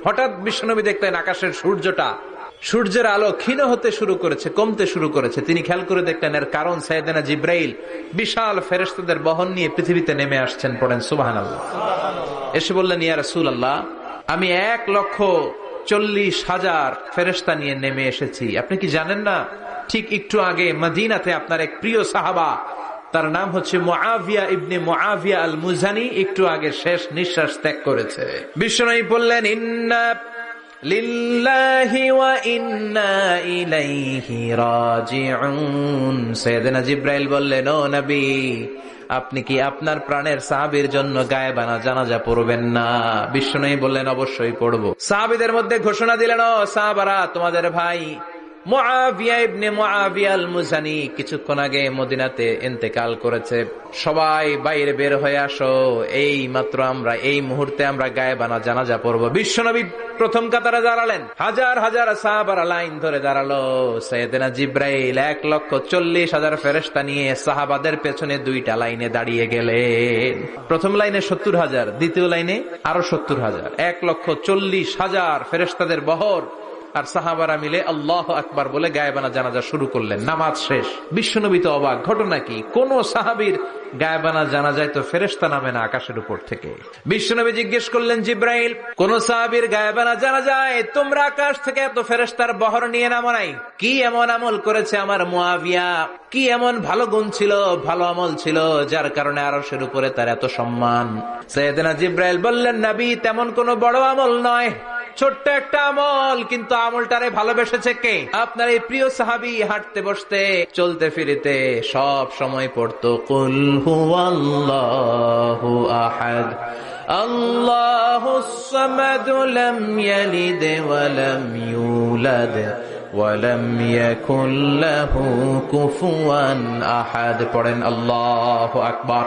হঠাৎ বিশ্বনবী দেখলেন আকাশের সূর্যের আলো ক্ষীণ হতে শুরু করেছে, কমতে শুরু করেছে। তিনি খেয়াল করে দেখলেন এর কারণ সাইয়েদনা জিব্রাইল বিশাল ফেরেশতাদের বহন নিয়ে পৃথিবীতে নেমে আসছেন। পড়েন সুবহানাল্লাহ। এসে বললেন, ইয়া রাসূলুল্লাহ, আমি 1,40,000 ফেরেশতা নিয়ে নেমে এসেছি। আপনি কি জানেন না, ঠিক একটু আগে মদিনাতে আপনার এক প্রিয় সাহাবা, তার নাম হচ্ছে মুআবিয়া ইবনে মুআবিয়া আল মুজানি, একটু আগে শেষ নিঃশ্বাস ত্যাগ করেছে। বিশ্বনবী বললেন, ইন্না লিল্লাহি ওয়া ইন্না ইলাইহি রাজিউন। সাইয়েদনা জিব্রাইল বললেন, ও নবী, আপনি কি আপনার প্রাণের সাহাবীর জন্য গায়েবানা জানাজা পড়বেন না? বিশ্বনবী বললেন, অবশ্যই পড়ব। সাহাবীদের মধ্যে ঘোষণা দিলেন, ও সাহাবারা, তোমাদের ভাই মুআবিয়া ইবনে মুআবিয়া আল মুজানি কিছুক্ষণ আগে মদিনাতে ইন্তেকাল করেছে। সবাই বাইরে বের হয়ে আসো, এই মাত্র আমরা এই মুহূর্তে আমরা গায়েবানা জানাজা পড়ব। বিশ্বনবী প্রথম কাতারে দাঁড়ালেন, হাজার হাজার সাহাবারা লাইন ধরে দাঁড়ালো। সাইয়েদনা জিব্রাইল 1,40,000 ফেরেশতা নিয়ে সাহাবাদের পেছনে 2টা লাইনে দাঁড়িয়ে গেলেন। প্রথম লাইনে 70,000, দ্বিতীয় লাইনে আরো 70,000, 1,40,000 ফেরেশতাদের বহর। আর সাহাবারা মিলে আল্লাহু আকবার বলে গায়েবানা জানাজা শুরু করলেন। নামাজ শেষ। বিশ্বনবী তো অবাক, ঘটনা কি? কোন সাহাবীর গায়েবানা জানাজায় তো ফেরেশতা নামে না আকাশের উপর থেকে। বিশ্বনবী জিজ্ঞেস করলেন, জিব্রাইল, কোন সাহাবীর গায়েবানা জানাজায় তোমরা আকাশ থেকে এত ফেরেশতার বহর নিয়ে নামো নাই? কি এমন আমল করেছে আমার মুআবিয়া? কি এমন ভালো গুণ ছিল, ভালো আমল ছিল, যার কারণে আরশের উপরে তার এত সম্মান? সাইয়েদনা জিব্রাইল বললেন, নবী, তেমন কোনো বড় আমল নয়, ছোট্ট একটা আমল, কিন্তু আমলটারে ভালোবেসেছে কে? আপনার এই প্রিয় সাহাবী হাঁটতে বসতে চলতে ফিরিতে সব সময় পড়তো, কুল হুয়াল্লাহু আহাদ আল্লাহুস সামাদ লাম ইয়ালিদ ওয়া লাম ইউলাদ ওয়া লাম ইয়াকুল লাহু কুফুয়ান আহাদ। পড়েন আল্লাহু আকবার।